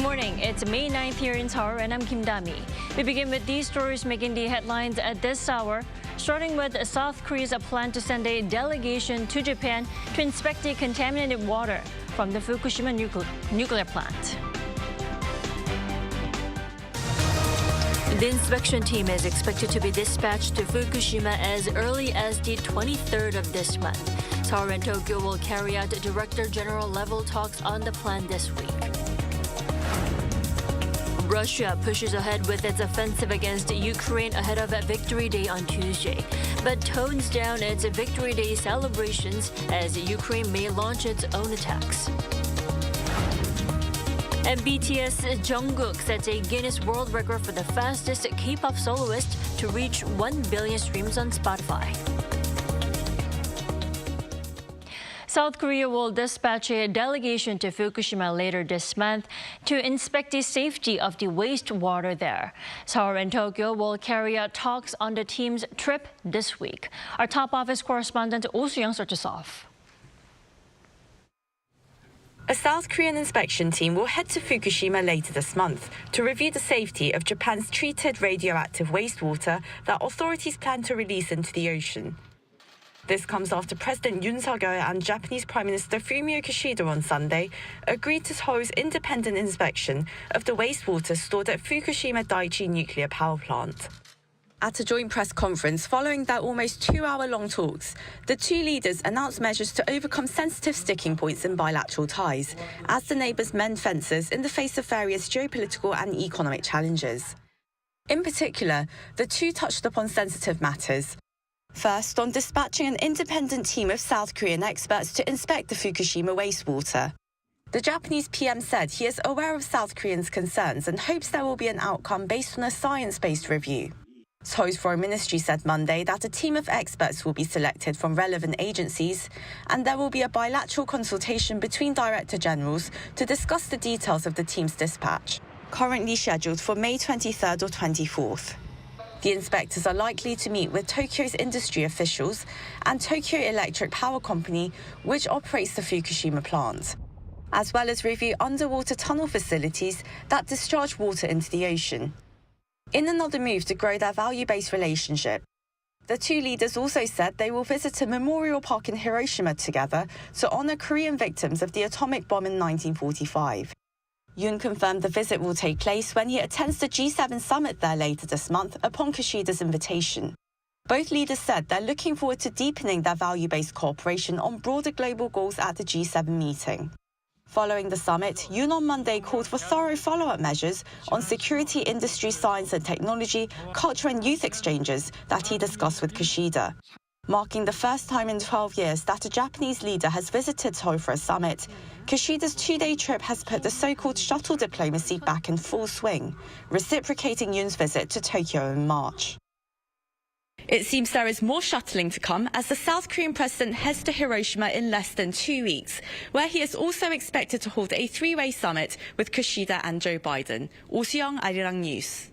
Good morning. It's May 9th here in Seoul, and I'm Kim Dami. We begin with these stories making the headlines at this hour, starting with South Korea's plan to send a delegation to Japan to inspect the contaminated water from the Fukushima nuclear plant. The inspection team is expected to be dispatched to Fukushima as early as the 23rd of this month. Seoul and Tokyo will carry out Director General level talks on the plan this week. Russia pushes ahead with its offensive against Ukraine ahead of Victory Day on Tuesday, but tones down its Victory Day celebrations as Ukraine may launch its own attacks. And BTS Jungkook sets a Guinness World Record for the fastest K-pop soloist to reach 1 billion streams on Spotify. South Korea will dispatch a delegation to Fukushima later this month to inspect the safety of the wastewater there. Seoul and Tokyo will carry out talks on the team's trip this week. Our top office correspondent Oh Soo-young starts us off. A South Korean inspection team will head to Fukushima later this month to review the safety of Japan's treated radioactive wastewater that authorities plan to release into the ocean. This comes after President Yoon and Japanese Prime Minister Fumio Kishida on Sunday agreed to Seoul's independent inspection of the wastewater stored at Fukushima Daiichi nuclear power plant. At a joint press conference following their almost 2-hour-long talks, the two leaders announced measures to overcome sensitive sticking points in bilateral ties, as the neighbours mend fences in the face of various geopolitical and economic challenges. In particular, the two touched upon sensitive matters. First, on dispatching an independent team of South Korean experts to inspect the Fukushima wastewater. The Japanese PM said he is aware of South Koreans' concerns and hopes there will be an outcome based on a science-based review. Seoul's foreign ministry said Monday that a team of experts will be selected from relevant agencies, and there will be a bilateral consultation between director generals to discuss the details of the team's dispatch, currently scheduled for May 23rd or 24th. The inspectors are likely to meet with Tokyo's industry officials and Tokyo Electric Power Company, which operates the Fukushima plant, as well as review underwater tunnel facilities that discharge water into the ocean. In another move to grow their value-based relationship, the two leaders also said they will visit a memorial park in Hiroshima together to honor Korean victims of the atomic bomb in 1945. Yoon confirmed the visit will take place when he attends the G7 summit there later this month upon Kishida's invitation. Both leaders said they're looking forward to deepening their value-based cooperation on broader global goals at the G7 meeting. Following the summit, Yoon on Monday called for thorough follow-up measures on security, industry, science and technology, culture and youth exchanges that he discussed with Kishida. Marking the first time in 12 years that a Japanese leader has visited Seoul for a summit, Kishida's 2-day trip has put the so-called shuttle diplomacy back in full swing, reciprocating Yoon's visit to Tokyo in March. It seems there is more shuttling to come as the South Korean president heads to Hiroshima in less than 2 weeks, where he is also expected to hold a 3-way summit with Kishida and Joe Biden. Oh Soo-young, Arirang News.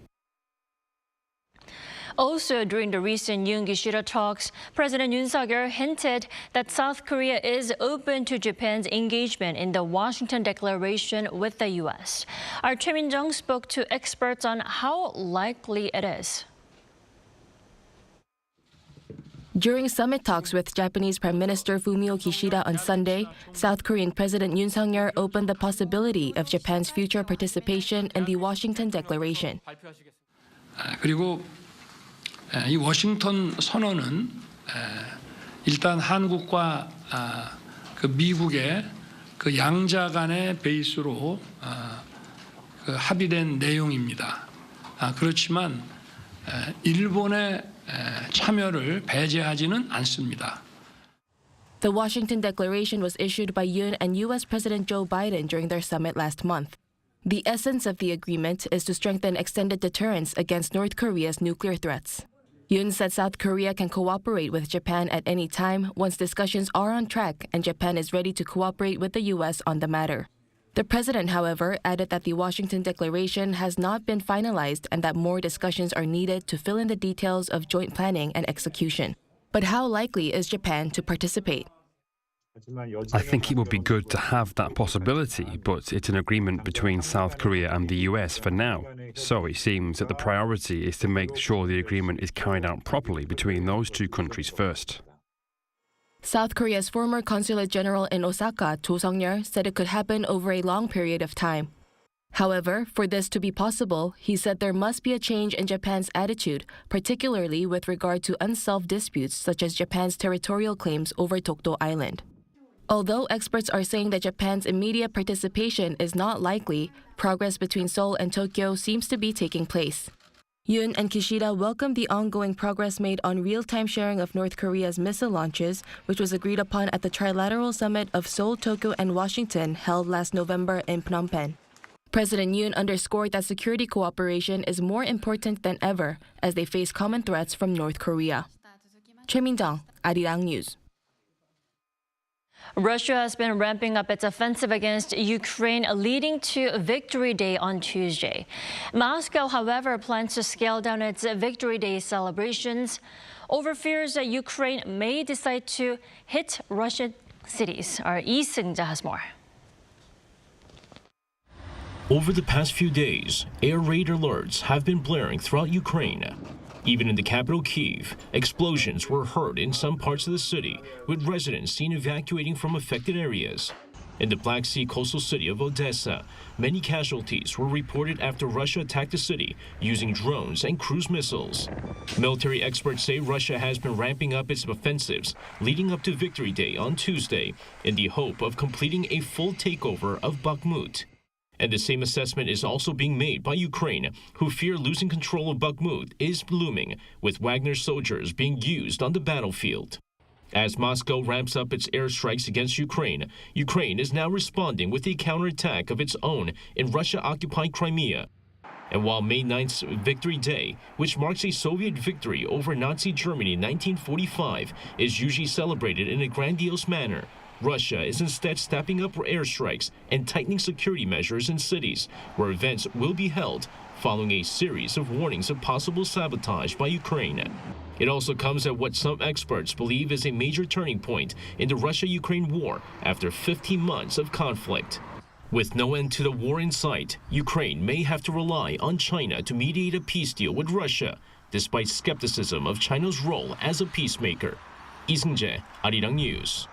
Also, during the recent Yoon-Kishida talks, President Yoon hinted that South Korea is open to Japan's engagement in the Washington Declaration with the U.S. Our Choi Min-jung spoke to experts on how likely it is. During summit talks with Japanese Prime Minister Fumio Kishida on Sunday, South Korean President Yoon opened the possibility of Japan's future participation in the Washington Declaration. 그리고 이 워싱턴 선언은 일단 한국과 그 미국의 그 양자 간의 베이스로 그 합의된 내용입니다. 그렇지만 일본의 참여를 배제하지는 않습니다. The Washington Declaration was issued by Yoon and U.S. President Joe Biden during their summit last month. The essence of the agreement is to strengthen extended deterrence against North Korea's nuclear threats. Yoon said South Korea can cooperate with Japan at any time once discussions are on track and Japan is ready to cooperate with the U.S. on the matter. The president, however, added that the Washington Declaration has not been finalized and that more discussions are needed to fill in the details of joint planning and execution. But how likely is Japan to participate? I think it would be good to have that possibility, but it's an agreement between South Korea and the US for now. So it seems that the priority is to make sure the agreement is carried out properly between those two countries first. South Korea's former Consulate General in Osaka, Cho Sung-yeol, said it could happen over a long period of time. However, for this to be possible, he said there must be a change in Japan's attitude, particularly with regard to unsolved disputes such as Japan's territorial claims over Dokdo Island. Although experts are saying that Japan's immediate participation is not likely, progress between Seoul and Tokyo seems to be taking place. Yoon and Kishida welcomed the ongoing progress made on real-time sharing of North Korea's missile launches, which was agreed upon at the trilateral summit of Seoul, Tokyo, and Washington held last November in Phnom Penh. President Yoon underscored that security cooperation is more important than ever as they face common threats from North Korea. Choi Min-jung, Arirang News. Russia has been ramping up its offensive against Ukraine, leading to Victory Day on Tuesday. Moscow, however, plans to scale down its Victory Day celebrations over fears that Ukraine may decide to hit Russian cities. Our Lee Seung-ja has more. Over the past few days, air raid alerts have been blaring throughout Ukraine. Even in the capital Kyiv, explosions were heard in some parts of the city, with residents seen evacuating from affected areas. In the Black Sea coastal city of Odessa, many casualties were reported after Russia attacked the city using drones and cruise missiles. Military experts say Russia has been ramping up its offensives leading up to Victory Day on Tuesday in the hope of completing a full takeover of Bakhmut. And the same assessment is also being made by Ukraine, who fear losing control of Bakhmut is looming, with Wagner soldiers being used on the battlefield. As Moscow ramps up its airstrikes against Ukraine, Ukraine is now responding with a counterattack of its own in Russia-occupied Crimea. And while May 9th's Victory Day, which marks a Soviet victory over Nazi Germany in 1945, is usually celebrated in a grandiose manner, Russia is instead stepping up airstrikes and tightening security measures in cities where events will be held following a series of warnings of possible sabotage by Ukraine. It also comes at what some experts believe is a major turning point in the Russia-Ukraine war after 15 months of conflict. With no end to the war in sight, Ukraine may have to rely on China to mediate a peace deal with Russia, despite skepticism of China's role as a peacemaker. Lee Seung-jae, Arirang News.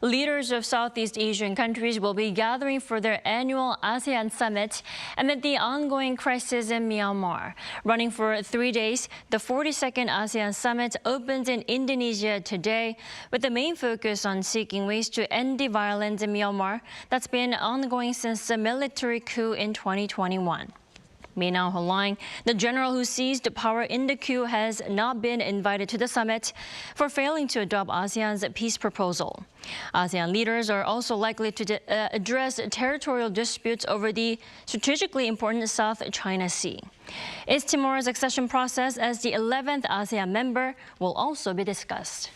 Leaders of Southeast Asian countries will be gathering for their annual ASEAN summit amid the ongoing crisis in Myanmar. Running for 3 days, the 42nd ASEAN summit opens in Indonesia today, with the main focus on seeking ways to end the violence in Myanmar that's been ongoing since the military coup in 2021. Minang Holang, the general who seized power in the coup, has not been invited to the summit for failing to adopt ASEAN's peace proposal. ASEAN leaders are also likely to address territorial disputes over the strategically important South China Sea. East Timor's accession process as the 11th ASEAN member will also be discussed.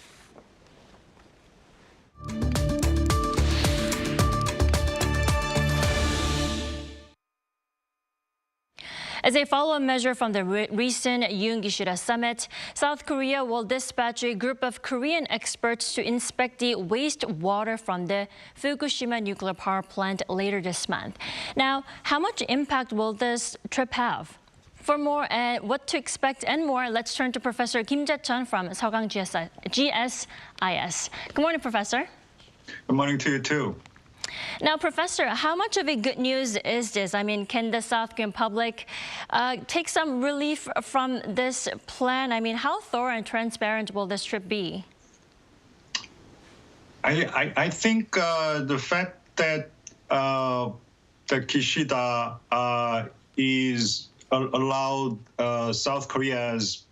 As a follow-up measure from the recent Yoon-Kishida summit, South Korea will dispatch a group of Korean experts to inspect the wastewater from the Fukushima nuclear power plant later this month. Now, how much impact will this trip have? For more and what to expect and more, let's turn to Professor Kim Jae-chun from Seogang GSIS. Good morning, Professor. Good morning to you, too. Now, Professor, how much of a good news is this? I mean, can the South Korean public take some relief from this plan? I mean, how thorough and transparent will this trip be? I think the fact that Kishida is allowed South Korea's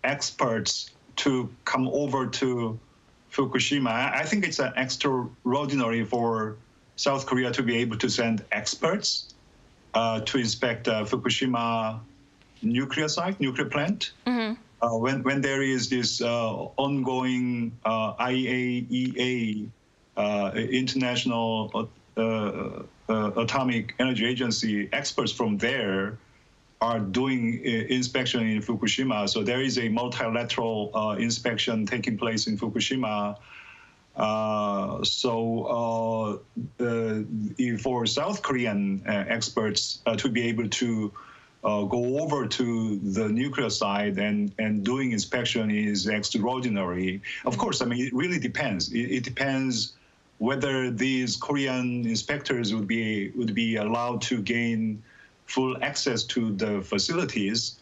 experts to come over to Fukushima, I think it's extraordinary for South Korea to be able to send experts to inspect Fukushima nuclear plant. Mm-hmm. When there is this ongoing IAEA, International Atomic Energy Agency experts from there are doing inspection in Fukushima. So there is a multilateral inspection taking place in Fukushima. For South Korean experts to be able to go over to the nuclear side and doing inspection is extraordinary. Of course, I mean, it really depends. It depends whether these Korean inspectors would be allowed to gain full access to the facilities.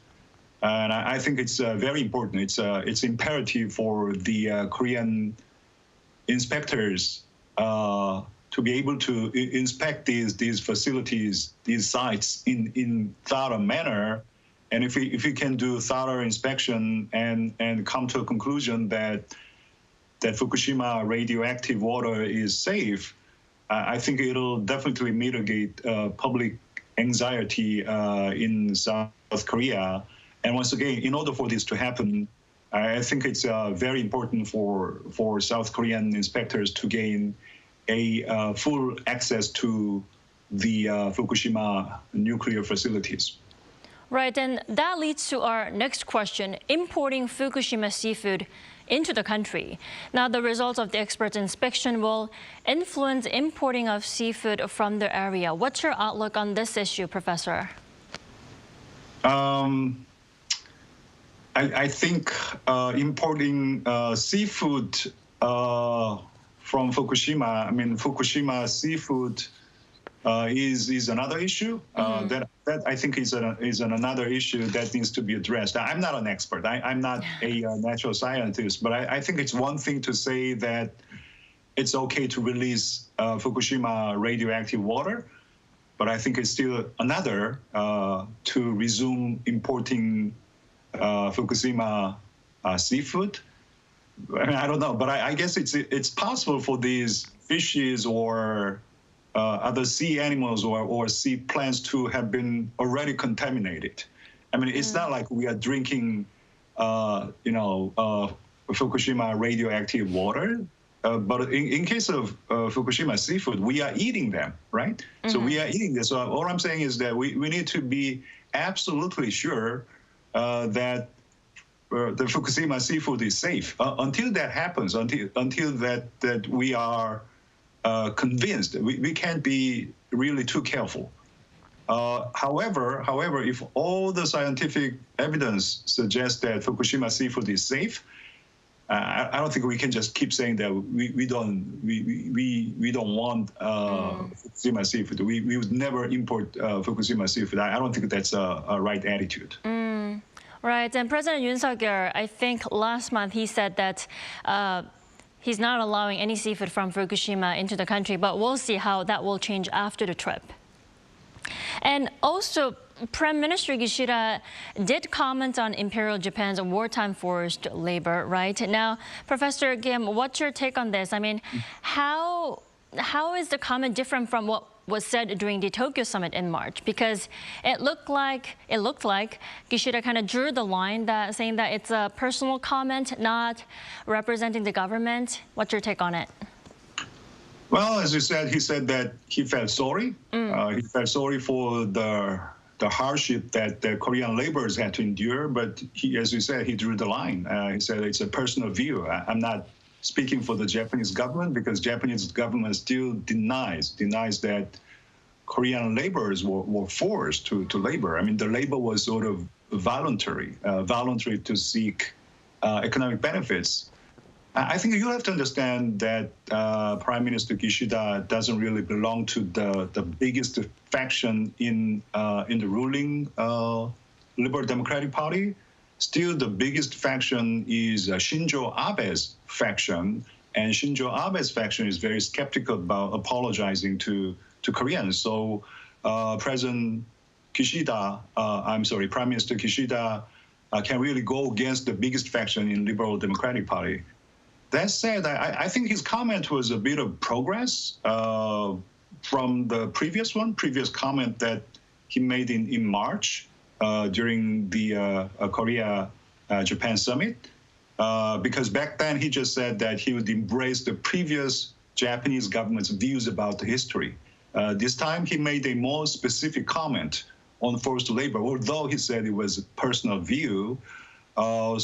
And I think it's very important. It's imperative for the Korean inspectors to be able to inspect these facilities, these sites in thorough manner. And if we can do thorough inspection and come to a conclusion that Fukushima radioactive water is safe, I think it'll definitely mitigate public anxiety in South Korea. And once again, in order for this to happen, I think it's very important for South Korean inspectors to gain a full access to the Fukushima nuclear facilities. Right, and that leads to our next question, importing Fukushima seafood into the country. Now, the results of the experts' inspection will influence importing of seafood from the area. What's your outlook on this issue, Professor? I think importing seafood from Fukushima, I mean, Fukushima seafood is another issue. That I think is another issue that needs to be addressed. I'm not an expert. I'm not a natural scientist, but I think it's one thing to say that it's okay to release Fukushima radioactive water, but I think it's still another to resume importing Fukushima seafood. I mean, I don't know, but I guess it's possible for these fishes or other sea animals or sea plants to have been already contaminated. I mean, it's not like we are drinking, Fukushima radioactive water. But in case of Fukushima seafood, we are eating them, right? So we are eating this. So all I'm saying is that we need to be absolutely sure that the Fukushima seafood is safe. Until that happens, until that we are convinced, we can't be really too careful. However, if all the scientific evidence suggests that Fukushima seafood is safe, I don't think we can just keep saying that we don't want Fukushima seafood. We would never import Fukushima seafood. I don't think that's a right attitude. Right, and President Yoon Suk-yeol, I think last month he said that he's not allowing any seafood from Fukushima into the country, but we'll see how that will change after the trip. And also, Prime Minister Kishida did comment on Imperial Japan's wartime forced labor, right? Now, Professor Kim, what's your take on this? I mean, how is the comment different from what was said during the Tokyo summit in March? Because it looked like Kishida kind of drew the line saying that it's a personal comment, not representing the government. What's your take on it? Well, as you said, he said that he felt sorry. He felt sorry for the hardship that the Korean laborers had to endure. But he, as you said, he drew the line. He said it's a personal view. I'm not speaking for the Japanese government, because Japanese government still denies that Korean laborers were forced to labor. I mean, the labor was sort of voluntary to seek economic benefits. I think you have to understand that Prime Minister Kishida doesn't really belong to the biggest faction in the ruling Liberal Democratic Party. Still, the biggest faction is Shinzo Abe's faction, and Shinzo Abe's faction is very skeptical about apologizing to Koreans. So, Prime Minister Kishida can really go against the biggest faction in Liberal Democratic Party. That said, I think his comment was a bit of progress from the previous comment that he made in March during the Korea-Japan summit, because back then he just said that he would embrace the previous Japanese government's views about the history. This time he made a more specific comment on forced labor, although he said it was a personal view. I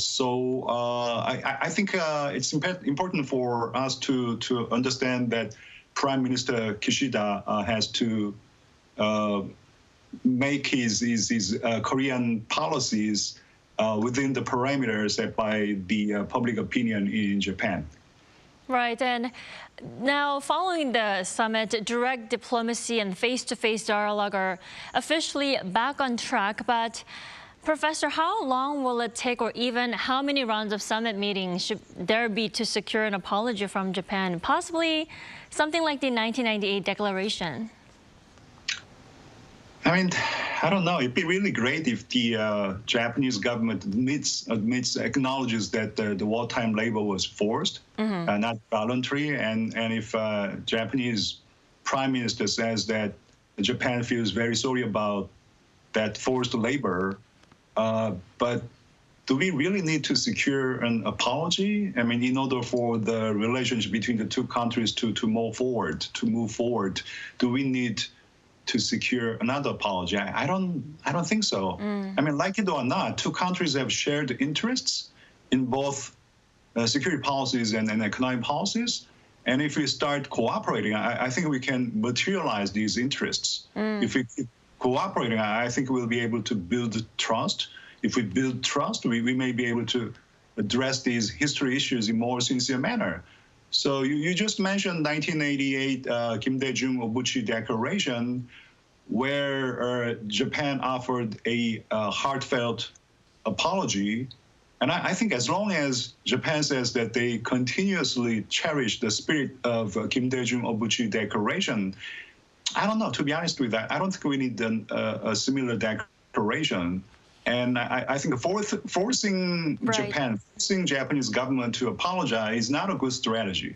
think it's important for us to understand that Prime Minister Kishida has to make his Korean policies within the parameters set by the public opinion in Japan. Right, and now following the summit, direct diplomacy and face-to-face dialogue are officially back on track, but Professor, how long will it take, or even how many rounds of summit meetings should there be to secure an apology from Japan? Possibly something like the 1998 declaration. I mean, I don't know. It'd be really great if the Japanese government acknowledges that the wartime labor was forced, not voluntary, and if Japanese Prime Minister says that Japan feels very sorry about that forced labor. But do we really need to secure an apology? I mean, in order for the relationship between the two countries to move forward, do we need to secure another apology? I don't think so. I mean, like it or not, two countries have shared interests in both security policies and economic policies. And if we start cooperating, I think we can materialize these interests. If we keep cooperating, I think we'll be able to build trust. If we build trust, we may be able to address these history issues in more sincere manner. So you just mentioned 1988 Kim Dae-jung Obuchi Declaration, where Japan offered a heartfelt apology. And I think as long as Japan says that they continuously cherish the spirit of Kim Dae-jung Obuchi Declaration, I don't know, to be honest with that, I don't think we need a similar declaration. And I think forcing Japan, forcing Japanese government to apologize is not a good strategy.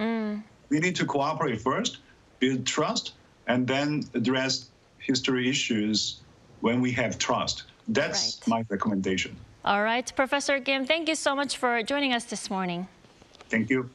We need to cooperate first, build trust, and then address history issues when we have trust. That's my recommendation. All right, Professor Kim, thank you so much for joining us this morning. Thank you.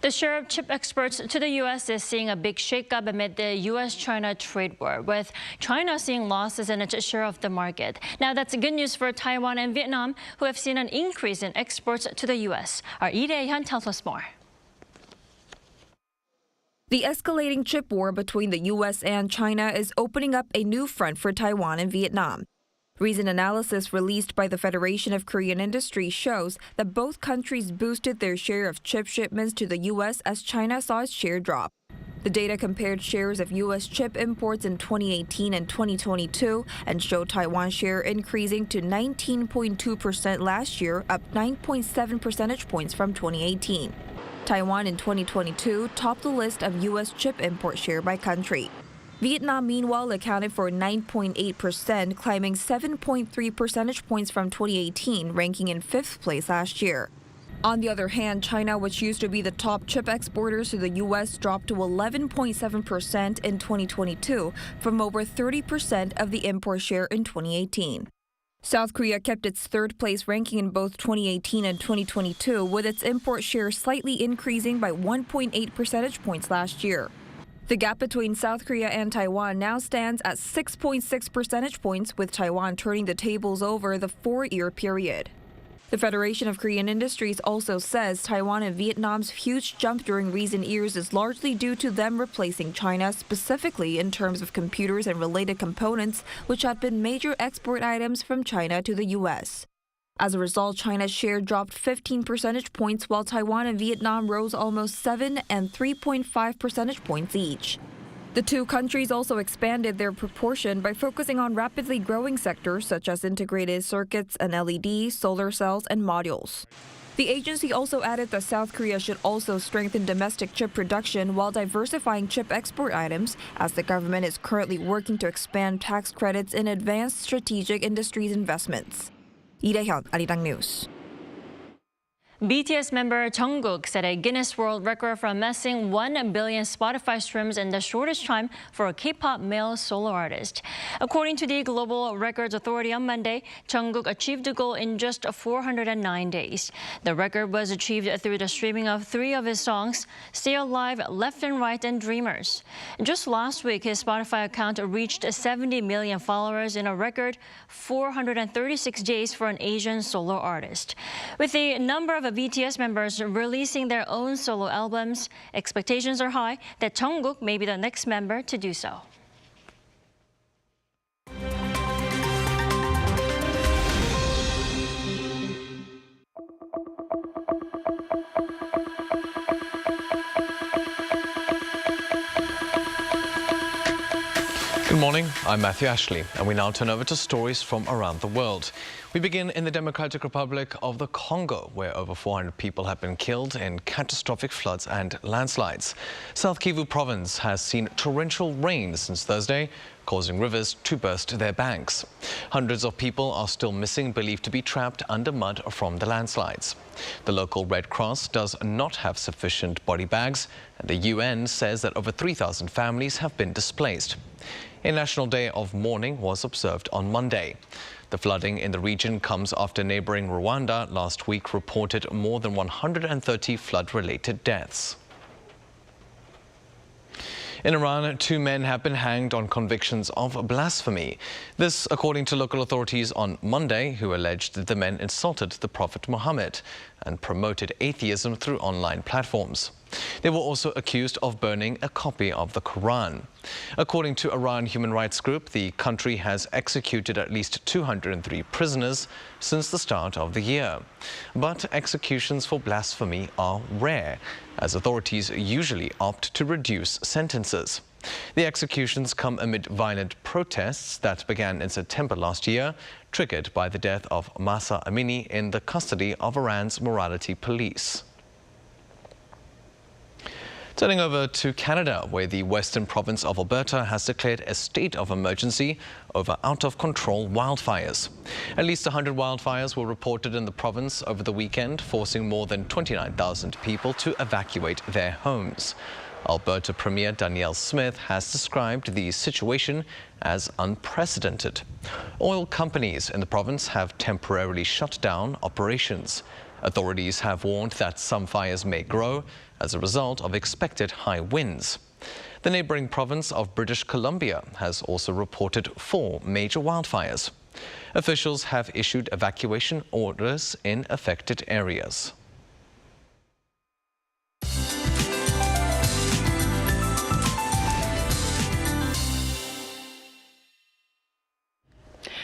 The share of chip exports to the U.S. is seeing a big shakeup amid the U.S. China trade war, with China seeing losses in its share of the market. Now, that's good news for Taiwan and Vietnam, who have seen an increase in exports to the U.S. Our Lee Dae-hyun tells us more. The escalating chip war between the U.S. and China is opening up a new front for Taiwan and Vietnam. Recent analysis released by the Federation of Korean Industry shows that both countries boosted their share of chip shipments to the U.S. as China saw its share drop. The data compared shares of U.S. chip imports in 2018 and 2022 and showed Taiwan's share increasing to 19.2% last year, up 9.7 percentage points from 2018. Taiwan in 2022 topped the list of U.S. chip import share by country. Vietnam, meanwhile, accounted for 9.8%, climbing 7.3 percentage points from 2018, ranking in 5th place last year. On the other hand, China, which used to be the top chip exporters to the U.S., dropped to 11.7% in 2022 from over 30% of the import share in 2018. South Korea kept its 3rd place ranking in both 2018 and 2022, with its import share slightly increasing by 1.8 percentage points last year. The gap between South Korea and Taiwan now stands at 6.6 percentage points, with Taiwan turning the tables over the 4-year period. The Federation of Korean Industries also says Taiwan and Vietnam's huge jump during recent years is largely due to them replacing China, specifically in terms of computers and related components, which had been major export items from China to the U.S. As a result, China's share dropped 15 percentage points, while Taiwan and Vietnam rose almost 7 and 3.5 percentage points each. The two countries also expanded their proportion by focusing on rapidly growing sectors such as integrated circuits and LEDs, solar cells, and modules. The agency also added that South Korea should also strengthen domestic chip production while diversifying chip export items, as the government is currently working to expand tax credits in advanced strategic industries investments. Lee Dae-hyun, Arirang News. BTS member Jungkook set a Guinness World Record for amassing 1 billion Spotify streams in the shortest time for a K-pop male solo artist. According to the Global Records Authority on Monday, Jungkook achieved the goal in just 409 days. The record was achieved through the streaming of 3 of his songs, Stay Alive, Left and Right, and Dreamers. Just last week, his Spotify account reached 70 million followers in a record 436 days for an Asian solo artist. With the number of BTS members releasing their own solo albums, expectations are high that Jungkook may be the next member to do so. Good morning, I'm Matthew Ashley, and we now turn over to stories from around the world. We begin in the Democratic Republic of the Congo, where over 400 people have been killed in catastrophic floods and landslides. South Kivu province has seen torrential rain since Thursday, causing rivers to burst their banks. Hundreds of people are still missing, believed to be trapped under mud from the landslides. The local Red Cross does not have sufficient body bags, and the UN says that over 3,000 families have been displaced. A national day of mourning was observed on Monday. The flooding in the region comes after neighboring Rwanda last week reported more than 130 flood-related deaths. In Iran, 2 men have been hanged on convictions of blasphemy. This, according to local authorities on Monday, who alleged that the men insulted the Prophet Muhammad and promoted atheism through online platforms. They were also accused of burning a copy of the Quran. According to Iran Human Rights Group, the country has executed at least 203 prisoners since the start of the year. But executions for blasphemy are rare, as authorities usually opt to reduce sentences. The executions come amid violent protests that began in September last year, triggered by the death of Mahsa Amini in the custody of Iran's morality police. Turning over to Canada, where the western province of Alberta has declared a state of emergency over out-of-control wildfires. At least 100 wildfires were reported in the province over the weekend, forcing more than 29,000 people to evacuate their homes. Alberta Premier Danielle Smith has described the situation as unprecedented. Oil companies in the province have temporarily shut down operations. Authorities have warned that some fires may grow as a result of expected high winds. The neighboring province of British Columbia has also reported 4 major wildfires. Officials have issued evacuation orders in affected areas.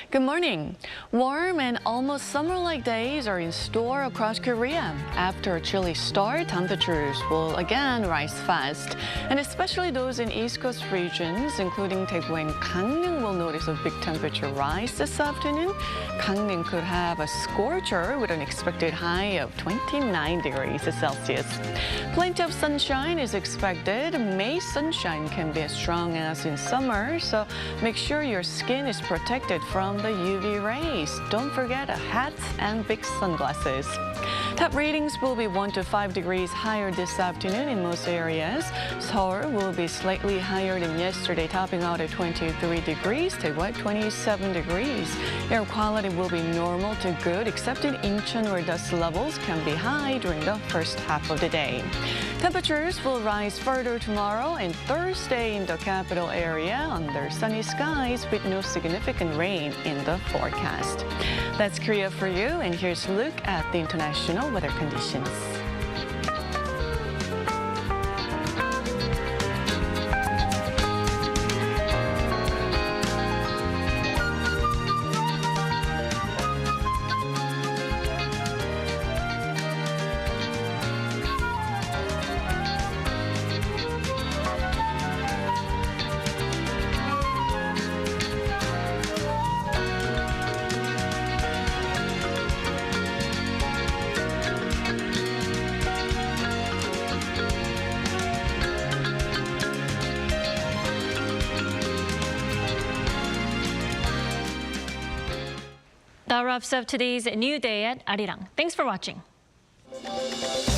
Good morning. Warm and almost summer-like days are in store across Korea. After a chilly start, temperatures will again rise fast. And especially those in East Coast regions, including Daegu and Gangneung, will notice a big temperature rise this afternoon. Gangneung could have a scorcher with an expected high of 29 degrees Celsius. Plenty of sunshine is expected. May sunshine can be as strong as in summer, so make sure your skin is protected from the UV rays. Don't forget a hat and big sunglasses. Top readings will be 1 to 5 degrees higher this afternoon in most areas. Seoul will be slightly higher than yesterday, topping out at 23 degrees. Daegu at 27 degrees. Air quality will be normal to good, except in Incheon, where dust levels can be high during the first half of the day. Temperatures will rise further tomorrow and Thursday in the capital area under sunny skies with no significant rain in the forecast. That's Korea for you, and here's a look at the international weather conditions. That wraps up today's New Day at Arirang. Thanks for watching. Bye.